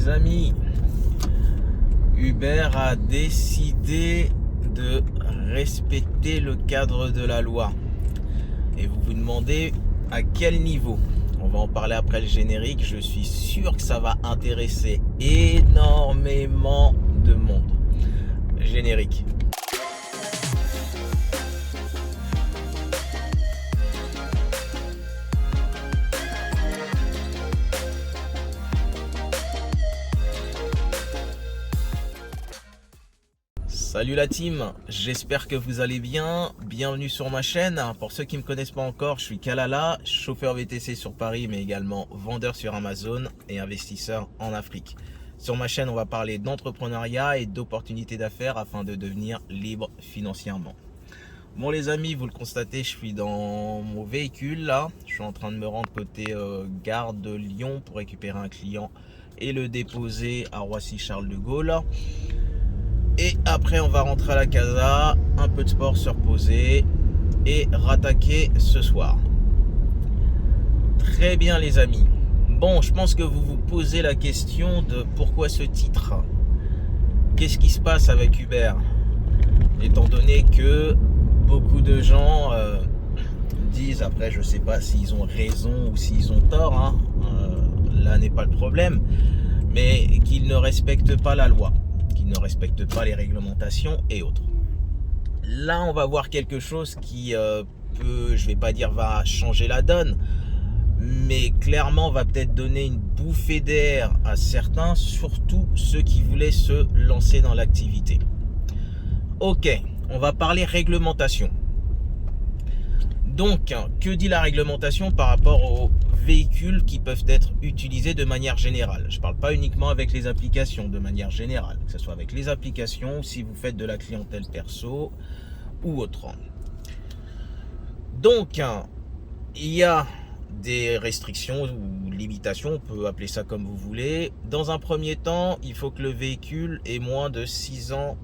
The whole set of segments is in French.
les amis, Uber a décidé de respecter le cadre de la loi. Et vous vous demandez à quel niveau? On va en parler après le générique. Je suis sûr que ça va intéresser énormément de monde. Générique. Salut la team, j'espère que vous allez bien, bienvenue sur ma chaîne. Pour ceux qui ne me connaissent pas encore, je suis Kalala, chauffeur VTC sur Paris mais également vendeur sur Amazon et investisseur en Afrique. Sur ma chaîne, on va parler d'entrepreneuriat et d'opportunités d'affaires afin de devenir libre financièrement. Bon les amis, vous le constatez, je suis dans mon véhicule là, je suis en train de me rendre côté gare de Lyon pour récupérer un client et le déposer à Roissy-Charles de Gaulle. Et après on va rentrer à la casa, un peu de sport, se reposer et rattaquer ce soir. Très bien les amis. Bon, je pense que vous vous posez la question de pourquoi ce titre. Qu'est-ce qui se passe avec Uber? Étant donné que beaucoup de gens disent, après je sais pas s'ils ont raison ou s'ils ont tort, hein, là n'est pas le problème, mais qu'ils ne respectent pas la loi, ne respectent pas les réglementations et autres. Là, on va voir quelque chose qui peut, je vais pas dire va changer la donne, mais clairement va peut-être donner une bouffée d'air à certains, surtout ceux qui voulaient se lancer dans l'activité. Ok, on va parler réglementation. Donc, que dit la réglementation par rapport aux véhicules qui peuvent être utilisés de manière générale? Je ne parle pas uniquement avec les applications, de manière générale, que ce soit avec les applications, si vous faites de la clientèle perso ou autre. Donc, il y a des restrictions ou limitations, on peut appeler ça comme vous voulez. Dans un premier temps, il faut que le véhicule ait moins de 6 ans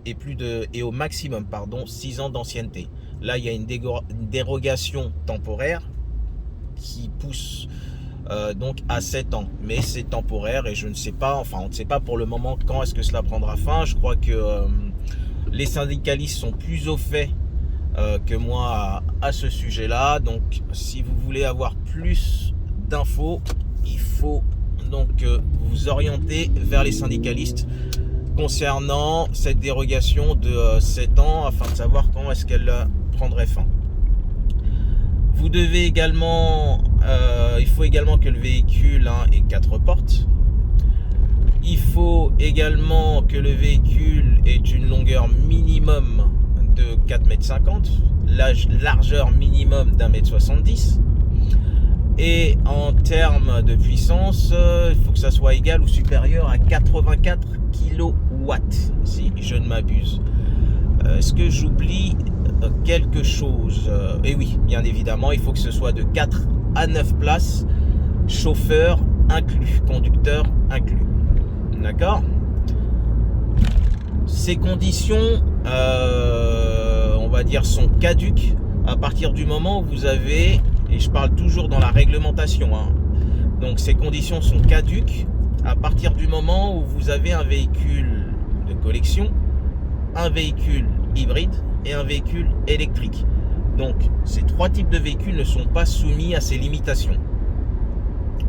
et au maximum 6 ans d'ancienneté. Là, il y a une dérogation temporaire qui pousse donc à 7 ans. Mais c'est temporaire et je ne sais pas, enfin on ne sait pas pour le moment quand est-ce que cela prendra fin. Je crois que les syndicalistes sont plus au fait que moi à ce sujet-là. Donc si vous voulez avoir plus d'infos, il faut donc vous orienter vers les syndicalistes concernant cette dérogation de 7 ans afin de savoir quand est-ce qu'elle prendrait fin. Vous devez également, il faut également que le véhicule ait 4 portes. Il faut également que le véhicule ait une longueur minimum de 4,50 m, largeur minimum d'1,70 m. Et en termes de puissance, il faut que ça soit égal ou supérieur à 84 kW, si je ne m'abuse. Est-ce que j'oublie quelque chose? Et oui, bien évidemment, il faut que ce soit de 4 à 9 places, chauffeur inclus, conducteur inclus. D'accord? Ces conditions, on va dire, sont caduques à partir du moment où vous avez, et je parle toujours dans la réglementation, donc ces conditions sont caduques à partir du moment où vous avez un véhicule de collection, un véhicule hybride et un véhicule électrique. Donc ces 3 types de véhicules ne sont pas soumis à ces limitations.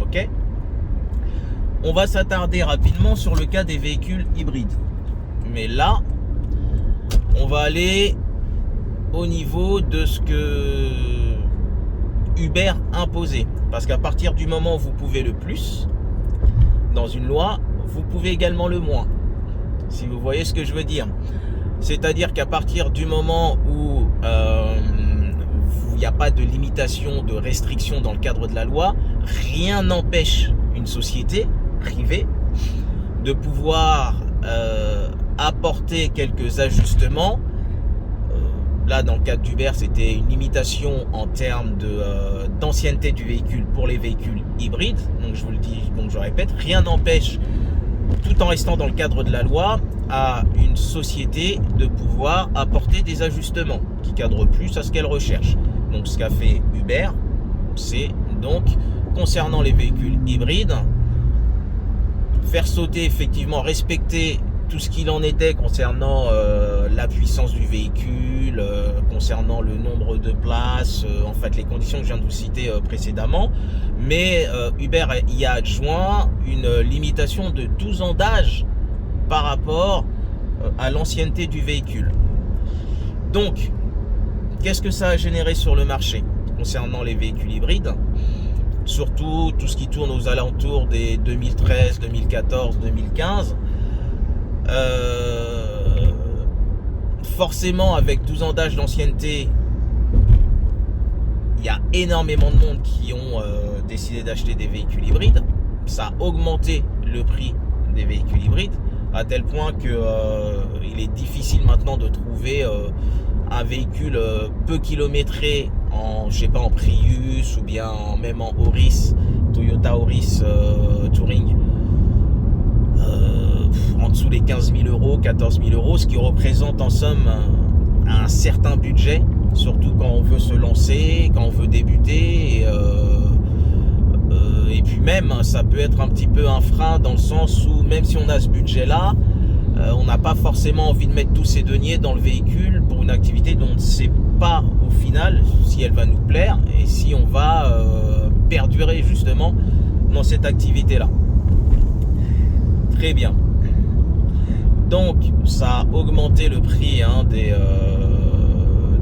Ok? On va s'attarder rapidement sur le cas des véhicules hybrides. Mais là, on va aller au niveau de ce que Uber imposait. Parce qu'à partir du moment où vous pouvez le plus, dans une loi, vous pouvez également le moins. Si vous voyez ce que je veux dire. C'est-à-dire qu'à partir du moment où il n'y a pas de limitation, de restriction dans le cadre de la loi, rien n'empêche une société privée de pouvoir apporter quelques ajustements. Là, dans le cadre d'Uber, c'était une limitation en termes d'ancienneté du véhicule pour les véhicules hybrides. Donc je vous le dis, donc je répète, rien n'empêche, tout en restant dans le cadre de la loi, à une société de pouvoir apporter des ajustements qui cadrent plus à ce qu'elle recherche. Donc ce qu'a fait Uber, c'est donc concernant les véhicules hybrides, faire sauter, effectivement, respecter tout ce qu'il en était concernant la puissance du véhicule, concernant le nombre de places, en fait les conditions que je viens de vous citer précédemment. Mais Uber y a adjoint une limitation de 12 ans d'âge par rapport à l'ancienneté du véhicule. Donc, qu'est-ce que ça a généré sur le marché concernant les véhicules hybrides? Surtout tout ce qui tourne aux alentours des 2013, 2014, 2015. Forcément, avec 12 ans d'âge d'ancienneté, il y a énormément de monde qui ont décidé d'acheter des véhicules hybrides. Ça a augmenté le prix des véhicules hybrides à tel point que il est difficile maintenant de trouver un véhicule peu kilométré en, je sais pas, en Prius ou bien même en Auris, Toyota Auris Touring, en dessous des 15 000 euros, 14 000 euros, ce qui représente en somme un certain budget, surtout quand on veut se lancer, quand on veut débuter. Et puis même, ça peut être un petit peu un frein dans le sens où même si on a ce budget-là, on n'a pas forcément envie de mettre tous ses deniers dans le véhicule pour une activité dont on ne sait pas au final si elle va nous plaire et si on va perdurer justement dans cette activité-là. Très bien. Donc, ça a augmenté le prix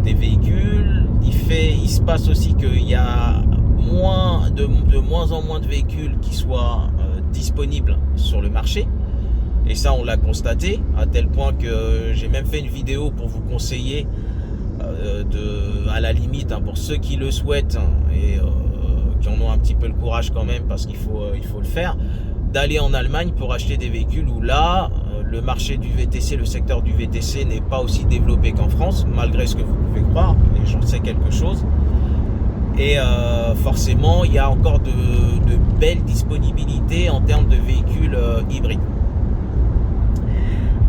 des véhicules. Il se passe aussi qu'il y a de moins en moins de véhicules qui soient disponibles sur le marché. Et ça, on l'a constaté, à tel point que j'ai même fait une vidéo pour vous conseiller, à la limite, pour ceux qui le souhaitent et qui en ont un petit peu le courage quand même, parce qu'il faut le faire, d'aller en Allemagne pour acheter des véhicules où là, le marché du VTC, le secteur du VTC n'est pas aussi développé qu'en France, malgré ce que vous pouvez croire, et j'en sais quelque chose. Et forcément, il y a encore de belles disponibilités en termes de véhicules hybrides.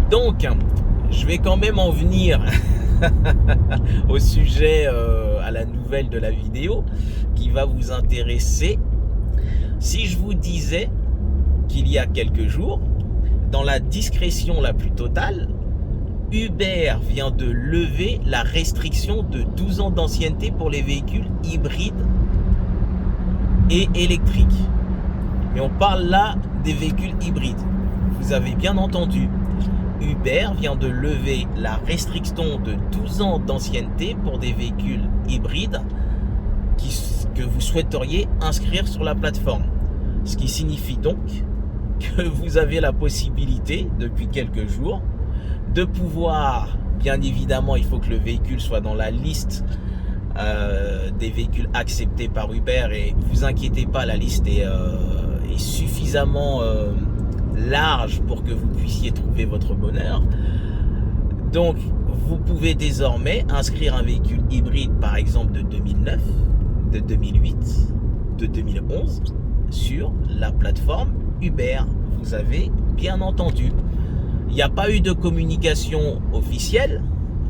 Donc, je vais quand même en venir au sujet, à la nouvelle de la vidéo qui va vous intéresser. Si je vous disais qu'il y a quelques jours, dans la discrétion la plus totale, Uber vient de lever la restriction de 12 ans d'ancienneté pour les véhicules hybrides et électriques. Mais on parle là des véhicules hybrides. Vous avez bien entendu. Uber vient de lever la restriction de 12 ans d'ancienneté pour des véhicules hybrides que vous souhaiteriez inscrire sur la plateforme. Ce qui signifie donc que vous avez la possibilité, depuis quelques jours, de pouvoir, bien évidemment, il faut que le véhicule soit dans la liste des véhicules acceptés par Uber, et vous inquiétez pas, la liste est suffisamment large pour que vous puissiez trouver votre bonheur. Donc vous pouvez désormais inscrire un véhicule hybride, par exemple de 2009, de 2008, de 2011 sur la plateforme Uber. Vous avez bien entendu. Il n'y a pas eu de communication officielle.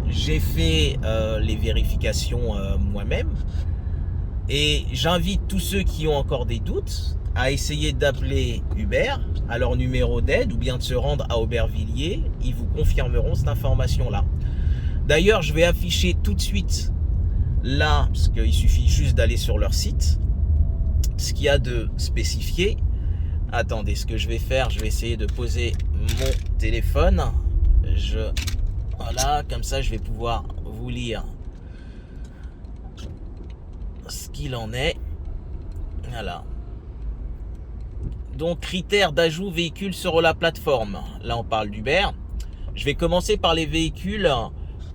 J'ai fait les vérifications moi-même. Et j'invite tous ceux qui ont encore des doutes à essayer d'appeler Uber à leur numéro d'aide ou bien de se rendre à Aubervilliers. Ils vous confirmeront cette information-là. D'ailleurs, je vais afficher tout de suite là, parce qu'il suffit juste d'aller sur leur site, ce qu'il y a de spécifié. Attendez, ce que je vais faire, je vais essayer de poser mon téléphone. Voilà, comme ça je vais pouvoir vous lire ce qu'il en est. Voilà. Donc, critères d'ajout véhicules sur la plateforme. Là, on parle d'Uber. Je vais commencer par les véhicules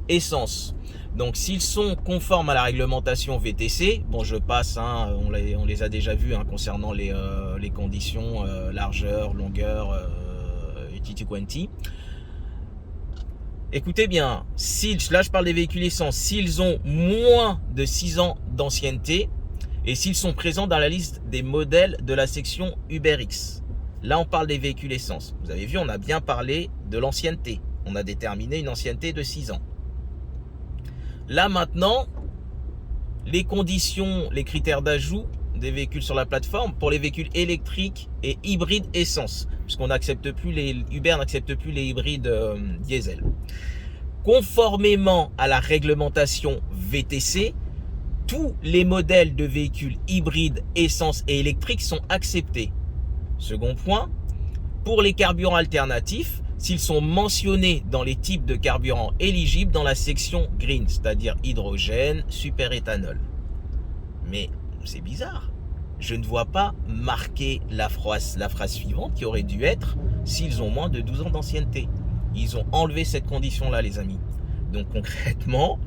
essence. Donc, s'ils sont conformes à la réglementation VTC, bon, je passe, on les a déjà vus concernant les conditions, largeur, longueur, tutti quanti. Écoutez bien, là je parle des véhicules essence, s'ils ont moins de 6 ans d'ancienneté et s'ils sont présents dans la liste des modèles de la section UberX. Là on parle des véhicules essence. Vous avez vu, on a bien parlé de l'ancienneté. On a déterminé une ancienneté de 6 ans. Là maintenant, les conditions, les critères d'ajout des véhicules sur la plateforme pour les véhicules électriques et hybrides essence. puisqu'on n'accepte plus Uber n'accepte plus les hybrides diesel. Conformément à la réglementation VTC, tous les modèles de véhicules hybrides, essence et électriques sont acceptés. Second point, pour les carburants alternatifs, s'ils sont mentionnés dans les types de carburants éligibles dans la section green, c'est-à-dire hydrogène, superéthanol. Mais c'est bizarre. Je ne vois pas marquer la phrase suivante qui aurait dû être s'ils ont moins de 12 ans d'ancienneté. Ils ont enlevé cette condition-là, les amis. Donc concrètement,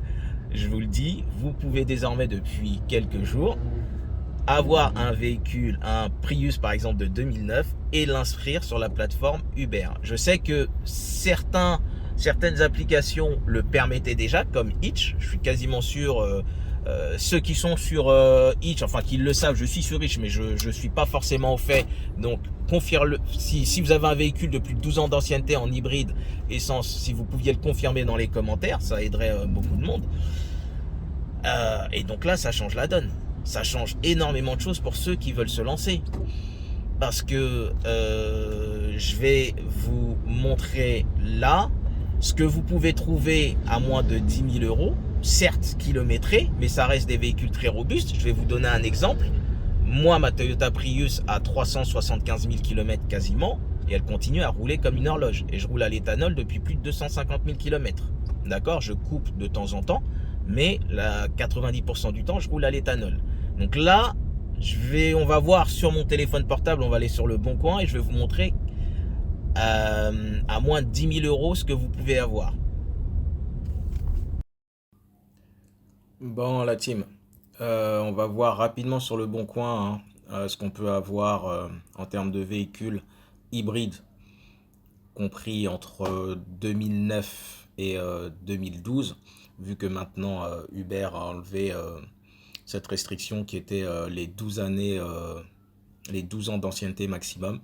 je vous le dis, vous pouvez désormais depuis quelques jours avoir un véhicule, un Prius par exemple de 2009 et l'inscrire sur la plateforme Uber. Je sais que certaines applications le permettaient déjà, comme Hitch. Je suis quasiment sûr, ceux qui sont sur Hitch, enfin qui le savent, je suis sur Hitch, mais je ne suis pas forcément au fait. Donc confirme-le. Si vous avez un véhicule de plus de 12 ans d'ancienneté en hybride essence, si vous pouviez le confirmer dans les commentaires, ça aiderait beaucoup de monde. Et donc là, ça change la donne. Ça change énormément de choses pour ceux qui veulent se lancer. Parce que je vais vous montrer là ce que vous pouvez trouver à moins de 10 000 euros. Certes kilométrés, mais ça reste des véhicules très robustes. Je vais vous donner un exemple. Moi, ma Toyota Prius a 375 000 km quasiment. Et elle continue à rouler comme une horloge. Et je roule à l'éthanol depuis plus de 250 000 km. D'accord, je coupe de temps en temps. Mais 90% du temps, je roule à l'éthanol. Donc là, on va voir sur mon téléphone portable, on va aller sur le Bon Coin et je vais vous montrer à moins de 10 000 euros ce que vous pouvez avoir. Bon, la team, on va voir rapidement sur le Bon Coin ce qu'on peut avoir en termes de véhicules hybrides compris entre 2009 et 2012, vu que maintenant Uber a enlevé cette restriction qui était les 12 années, les 12 ans d'ancienneté maximum.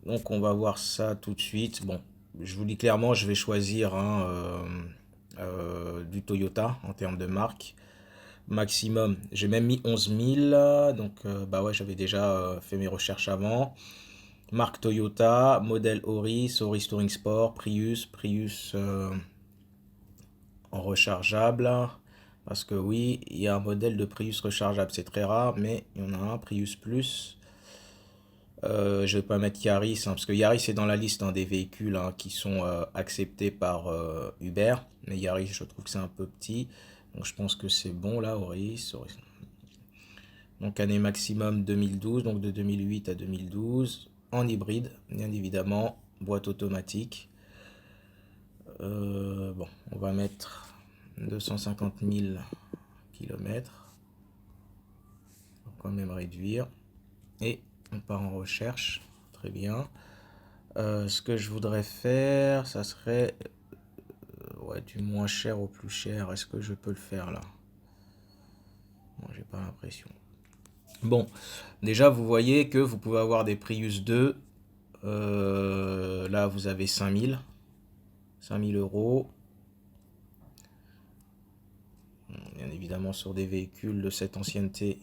Donc on va voir ça tout de suite. Bon, je vous dis clairement, je vais choisir du Toyota en termes de marque. Maximum, j'ai même mis 11 000, donc bah ouais, j'avais déjà fait mes recherches avant. Marque Toyota, modèle Auris, Auris Touring Sport, Prius en rechargeable. Parce que oui, il y a un modèle de Prius rechargeable, c'est très rare, mais il y en a un, Prius Plus. Je vais pas mettre Yaris, parce que Yaris est dans la liste des véhicules qui sont acceptés par Uber. Mais Yaris, je trouve que c'est un peu petit. Donc je pense que c'est bon là, Auris. Donc année maximum 2012, donc de 2008 à 2012. En hybride, bien évidemment, boîte automatique. Bon, on va mettre 250 000 km. On va quand même réduire. Et on part en recherche. Très bien. Ce que je voudrais faire, ça serait ouais, du moins cher au plus cher. Est-ce que je peux le faire là? Bon, j'ai pas l'impression. Bon, déjà vous voyez que vous pouvez avoir des Prius 2. Là vous avez 5 000 euros. Bien évidemment sur des véhicules de cette ancienneté,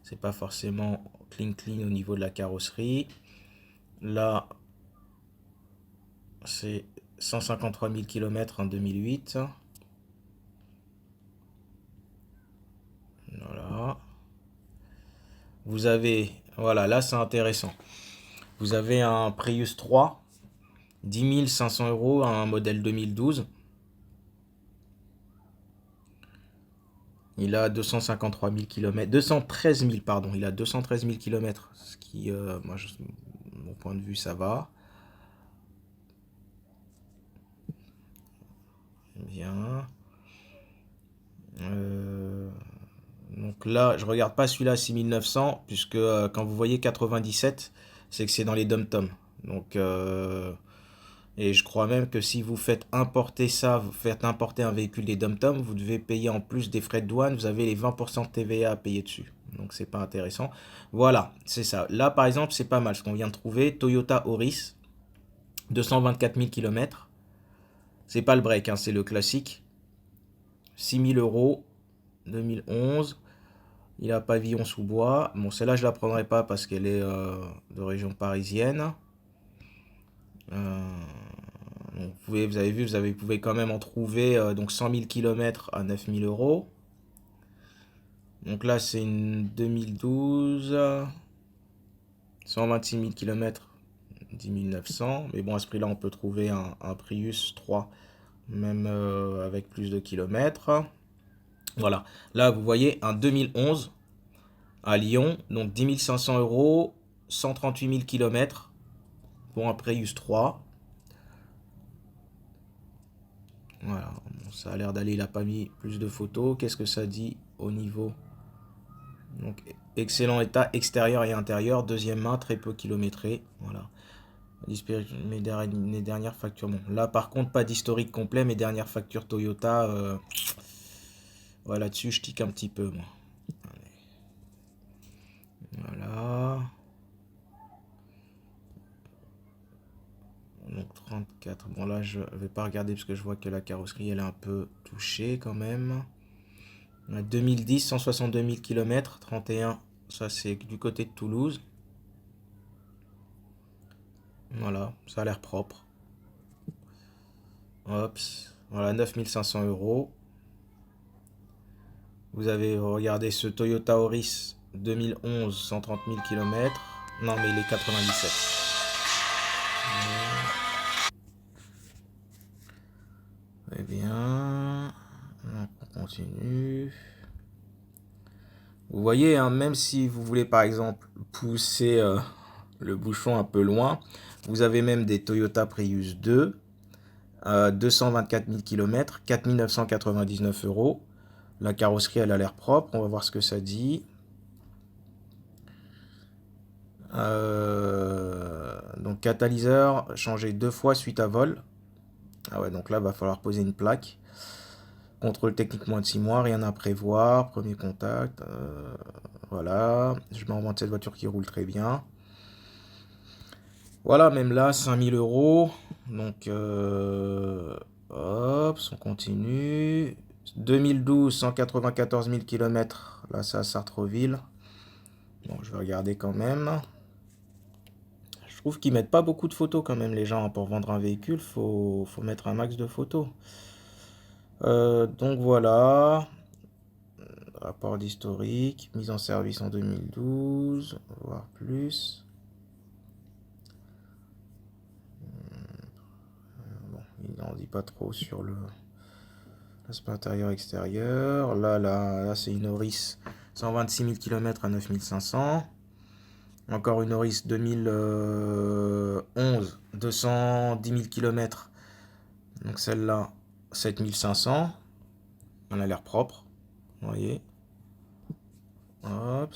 c'est pas forcément clean au niveau de la carrosserie. Là c'est 153 000 km en 2008. Voilà. Vous avez, voilà, là c'est intéressant. Vous avez un Prius 3, 10 500 euros, un modèle 2012. Il a 253 000 km, 213 000 pardon, il a 213 000 km, ce qui, moi, mon point de vue, ça va. Bien. Donc là, je regarde pas celui-là 6900, puisque quand vous voyez 97, c'est que c'est dans les dom-tom. Donc, et je crois même que si vous faites importer ça, vous faites importer un véhicule des dom-tom, vous devez payer en plus des frais de douane, vous avez les 20% de TVA à payer dessus. Donc c'est pas intéressant. Voilà, c'est ça. Là par exemple, c'est pas mal ce qu'on vient de trouver. Toyota Auris, 224 000 km. C'est pas le break, c'est le classique. 6 000 euros, 2011. Il a pavillon sous bois. Bon, celle-là, je la prendrai pas parce qu'elle est de région parisienne. Donc vous avez vu, vous pouvez quand même en trouver donc 100 000 km à 9 000 euros. Donc là, c'est une 2012, 126 000 km, 10 900. Mais bon, à ce prix-là, on peut trouver un Prius 3, même avec plus de kilomètres. Voilà. Là, vous voyez un 2011 à Lyon, donc 10 500 euros, 138 000 km pour un Prius 3. Voilà, bon, ça a l'air d'aller, il n'a pas mis plus de photos. Qu'est-ce que ça dit au niveau? Donc, excellent état extérieur et intérieur, deuxième main, très peu kilométré. Voilà. Mes dernières factures. Bon, là par contre, pas d'historique complet. Mes dernières factures Toyota, voilà, là-dessus, je tique un petit peu, moi. Voilà. Donc 34. Bon, là, je vais pas regarder parce que je vois que la carrosserie, elle est un peu touchée quand même. 2010, 162 000 km, 31. Ça, c'est du côté de Toulouse. Voilà, ça a l'air propre. Hop, voilà, 9 500 euros. Vous avez regardé ce Toyota Auris 2011, 130 000 km. Non, mais il est 97. Très bien. Donc, on continue. Vous voyez, hein, même si vous voulez par exemple pousser le bouchon un peu loin, vous avez même des Toyota Prius 2, 224 000 km, 4 999 euros. La carrosserie, elle a l'air propre. On va voir ce que ça dit. Donc catalyseur changé 2 fois suite à vol. Ah ouais, donc là, va falloir poser une plaque. Contrôle technique moins de 6 mois, rien à prévoir. Premier contact. Voilà. Je mets en vente cette voiture qui roule très bien. Voilà, même là, 5 000 euros. Donc, hop, on continue. 2012, 194 000 km. Là, c'est à Sartreville. Bon, je vais regarder quand même. Je trouve qu'ils mettent pas beaucoup de photos quand même, les gens. Pour vendre un véhicule, faut mettre un max de photos. Donc voilà. Rapport d'historique. Mise en service en 2012. Voire plus. Bon, il n'en dit pas trop sur l'aspect intérieur-extérieur. Là c'est une Auris 126 000 km à 9 500. Encore une Auris 2011, 210 000 km. Donc celle-là, 7 500. Elle a l'air propre. Vous voyez. Hop.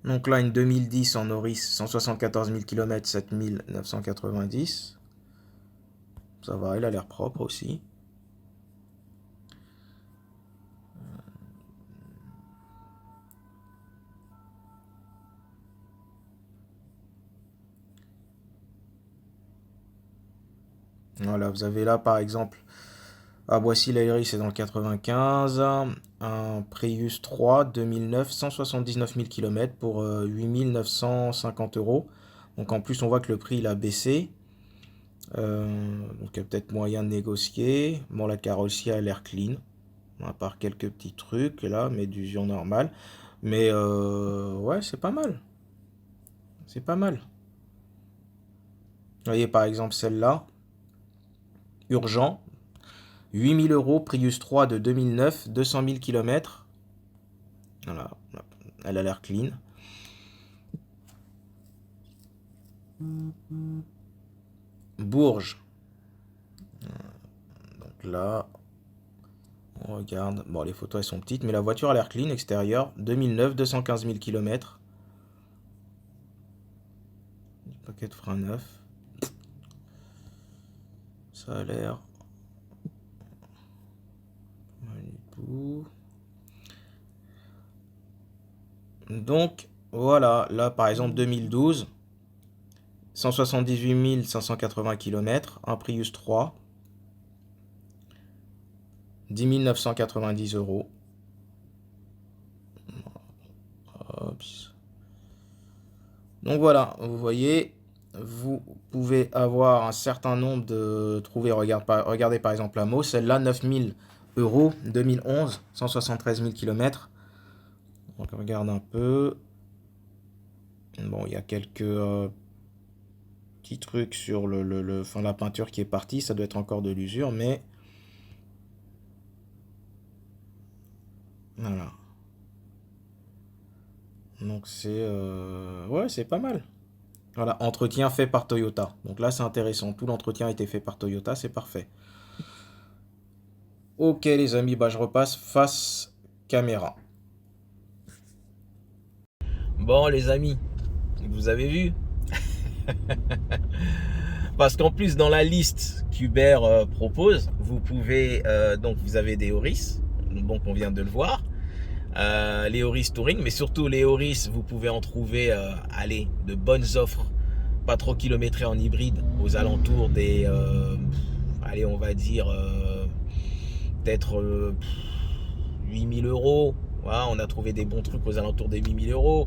Donc là, une 2010 en Auris, 174 000 km, 7 990. Ça va, elle a l'air propre aussi. Voilà, vous avez là par exemple à Boissy-l'Aillerie, c'est dans le 95, un Prius 3 2009, 179 000 km pour 8 950 euros. Donc en plus, on voit que le prix il a baissé. Donc il y a peut-être moyen de négocier. Bon, la carrosserie a l'air clean, à part quelques petits trucs là, mais d'usure normale. Mais ouais, c'est pas mal. C'est pas mal. Vous voyez par exemple celle-là, urgent, 8 000 euros, Prius 3 de 2009, 200 000 km. Voilà, elle a l'air clean. Bourges. Donc là, on regarde. Bon, les photos elles sont petites, mais la voiture a l'air clean, extérieur. 2009, 215 000 km. Paquet de frein neuf. Ça a l'air. Donc, voilà. Là, par exemple, 2012. 178 580 km. Un Prius 3. 10 990 euros. Hop. Donc voilà, vous voyez, vous pouvez avoir un certain nombre de trouver. Regardez par exemple la Mo, celle-là, 9000 euros, 2011, 173 000 km. Donc on regarde un peu. Bon, il y a quelques petits trucs sur enfin, la peinture qui est partie. Ça doit être encore de l'usure, mais voilà. Donc c'est ouais, c'est pas mal. Voilà, entretien fait par Toyota. Donc là, c'est intéressant. Tout l'entretien a été fait par Toyota, c'est parfait. Ok les amis, bah je repasse face caméra. Bon les amis, vous avez vu? Parce qu'en plus dans la liste qu'Uber propose, vous pouvez donc vous avez des Auris, donc on vient de le voir, les Auris Touring, mais surtout les Auris, vous pouvez en trouver allez, de bonnes offres, pas trop kilométrées en hybride, aux alentours des allez on va dire peut-être 8000 euros. Voilà, on a trouvé des bons trucs aux alentours des 8000 euros.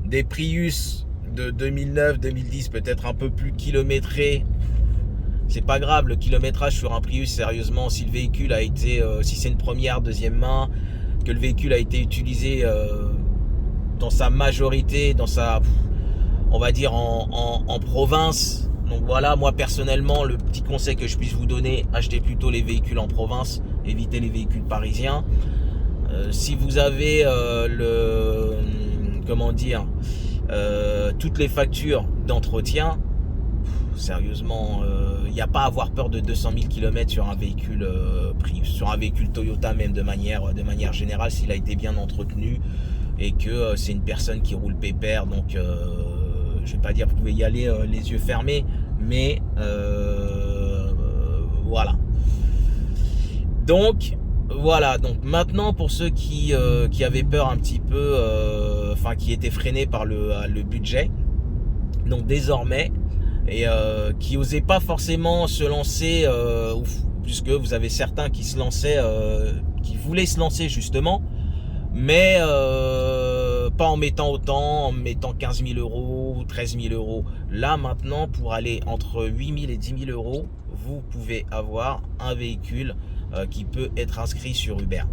Des Prius de 2009, 2010, peut-être un peu plus kilométrés. C'est pas grave, le kilométrage sur un Prius, sérieusement, si le véhicule a été, si c'est une première, deuxième main, que le véhicule a été utilisé dans sa majorité, dans sa, on va dire en province. Donc voilà, moi personnellement, le petit conseil que je puisse vous donner, achetez plutôt les véhicules en province, évitez les véhicules parisiens. Si vous avez comment dire, toutes les factures d'entretien, sérieusement, il n'y a pas à avoir peur de 200 000 km sur un véhicule sur un véhicule Toyota, même de manière générale, s'il a été bien entretenu et que c'est une personne qui roule pépère. Donc je vais pas dire que vous pouvez y aller les yeux fermés, mais voilà. Donc voilà, donc maintenant pour ceux qui avaient peur un petit peu, enfin qui étaient freinés par le budget, donc désormais, et qui n'osaient pas forcément se lancer, puisque vous avez certains qui se lançaient, qui voulaient se lancer justement, mais pas en mettant autant, en mettant 15 000 euros ou 13 000 euros. Là maintenant, pour aller entre 8 000 et 10 000 euros, vous pouvez avoir un véhicule qui peut être inscrit sur Uber.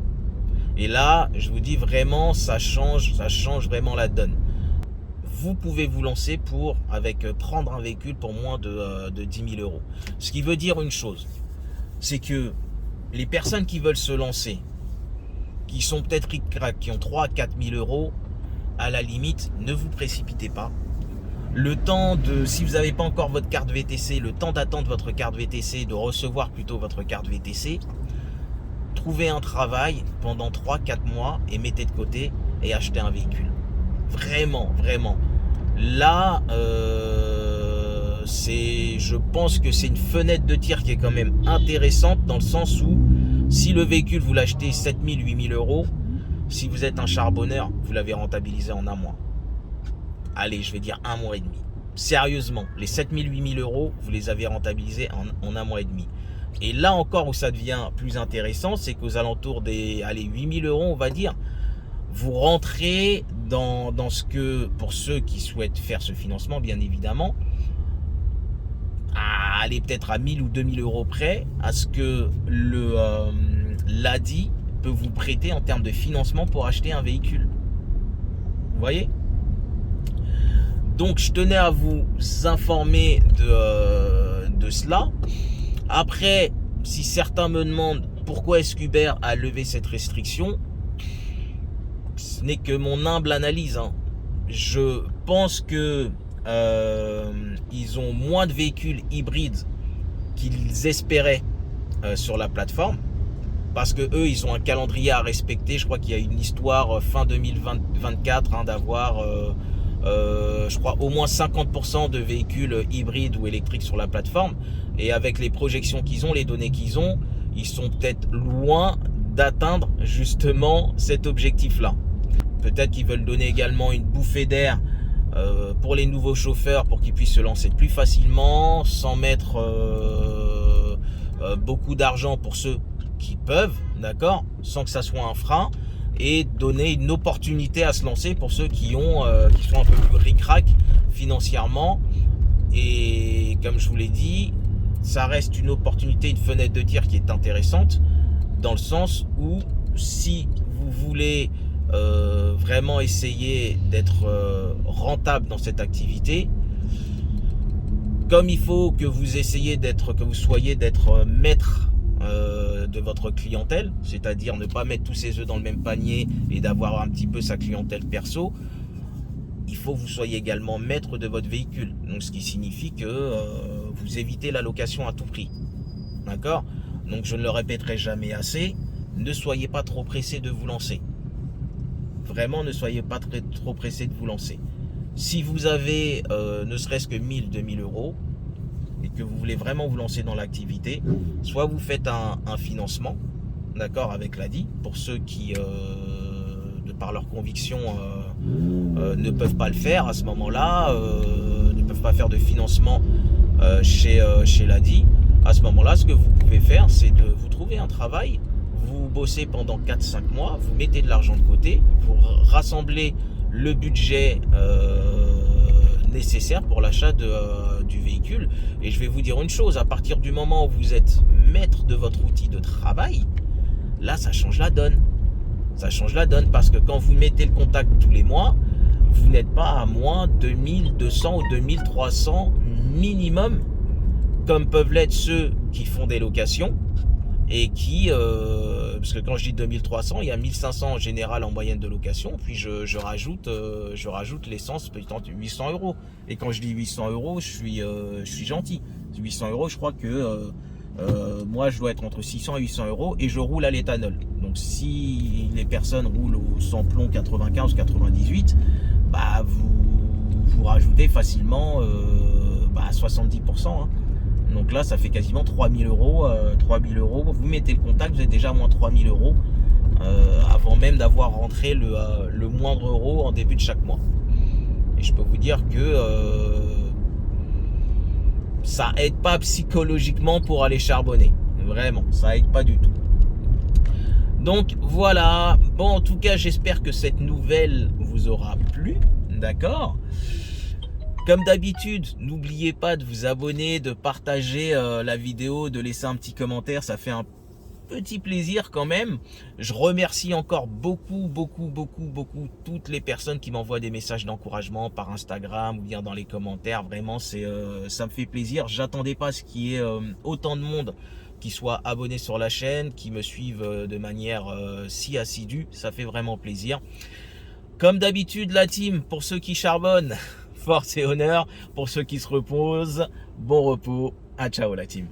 Et là, je vous dis vraiment, ça change vraiment la donne. Vous pouvez vous lancer prendre un véhicule pour moins de 10 000 euros. Ce qui veut dire une chose, c'est que les personnes qui veulent se lancer, qui sont peut-être ric-rac, qui ont 3 à 4 000 euros, à la limite, ne vous précipitez pas. Le temps si vous n'avez pas encore votre carte VTC, le temps d'attendre votre carte VTC, de recevoir plutôt votre carte VTC, trouvez un travail pendant 3-4 mois et mettez de côté et achetez un véhicule. Vraiment, vraiment. Là, je pense que c'est une fenêtre de tir qui est quand même intéressante, dans le sens où si le véhicule vous l'achetez 7 000, 8 000 euros, si vous êtes un charbonneur, vous l'avez rentabilisé en un mois. Allez, je vais dire un mois et demi. Sérieusement, les 7 000, 8 000 euros, vous les avez rentabilisés en un mois et demi. Et là encore où ça devient plus intéressant, c'est qu'aux alentours des 8 000 euros, on va dire, vous rentrez dans ce que, pour ceux qui souhaitent faire ce financement, bien évidemment, aller peut-être à 1000 ou 2000 euros près, à ce que l'ADI peut vous prêter en termes de financement pour acheter un véhicule. Vous voyez ? Donc je tenais à vous informer de cela. Après, si certains me demandent pourquoi est-ce qu'Uber a levé cette restriction, ce n'est que mon humble analyse. Je pense que ils ont moins de véhicules hybrides qu'ils espéraient sur la plateforme, parce que eux, ils ont un calendrier à respecter. Je crois qu'il y a une histoire fin 2024 d'avoir je crois au moins 50% de véhicules hybrides ou électriques sur la plateforme. Et avec les projections qu'ils ont, les données qu'ils ont, ils sont peut-être loin d'atteindre justement cet objectif-là. Peut-être qu'ils veulent donner également une bouffée d'air pour les nouveaux chauffeurs, pour qu'ils puissent se lancer plus facilement, sans mettre beaucoup d'argent pour ceux qui peuvent, d'accord, sans que ça soit un frein, et donner une opportunité à se lancer pour ceux qui sont un peu plus ric-rac financièrement. Et comme je vous l'ai dit, ça reste une opportunité, une fenêtre de tir qui est intéressante, dans le sens où si vous voulez vraiment essayer d'être rentable dans cette activité, comme il faut que vous essayiez que vous soyez d'être maître de votre clientèle, c'est-à-dire ne pas mettre tous ses œufs dans le même panier et d'avoir un petit peu sa clientèle perso, il faut que vous soyez également maître de votre véhicule. Donc ce qui signifie que vous évitez la location à tout prix. D'accord? Donc je ne le répéterai jamais assez, ne soyez pas trop pressé de vous lancer. Vraiment, ne soyez pas trop pressé de vous lancer. Si vous avez ne serait-ce que 1000, 2000 euros et que vous voulez vraiment vous lancer dans l'activité, soit vous faites un financement, d'accord, avec l'ADI, pour ceux qui, de par leur conviction, ne peuvent pas le faire à ce moment-là, ne peuvent pas faire de financement chez l'ADI. À ce moment-là, ce que vous pouvez faire, c'est de vous trouver un travail, vous bossez pendant 4-5 mois, vous mettez de l'argent de côté, vous rassemblez le budget nécessaire pour l'achat du véhicule. Et je vais vous dire une chose, à partir du moment où vous êtes maître de votre outil de travail, là ça change la donne. Ça change la donne parce que quand vous mettez le contact tous les mois, vous n'êtes pas à moins de 2200 ou 2300 minimum, comme peuvent l'être ceux qui font des locations et qui, parce que quand je dis 2300, il y a 1500 en général en moyenne de location, puis je rajoute l'essence peut-être 800 euros. Et quand je dis 800 euros, je suis gentil. 800 euros, je crois que moi je dois être entre 600 et 800 euros et je roule à l'éthanol. Donc si les personnes roulent au sans-plomb 95, 98, bah vous rajoutez facilement 70%. Hein. Donc là, ça fait quasiment 3000 euros. 3000 euros, vous mettez le contact, vous êtes déjà à moins 3000 euros avant même d'avoir rentré le moindre euro en début de chaque mois. Et je peux vous dire que ça aide pas psychologiquement pour aller charbonner. Vraiment, ça aide pas du tout. Donc voilà. Bon, en tout cas, j'espère que cette nouvelle vous aura plu. D'accord ? Comme d'habitude, n'oubliez pas de vous abonner, de partager la vidéo, de laisser un petit commentaire, ça fait un petit plaisir quand même. Je remercie encore beaucoup toutes les personnes qui m'envoient des messages d'encouragement par Instagram ou bien dans les commentaires. Vraiment, ça me fait plaisir. J'attendais pas ce qu'il y ait autant de monde qui soit abonné sur la chaîne, qui me suivent de manière si assidue. Ça fait vraiment plaisir. Comme d'habitude, la team, pour ceux qui charbonnent, force et honneur. Pour ceux qui se reposent, bon repos. À ciao la team.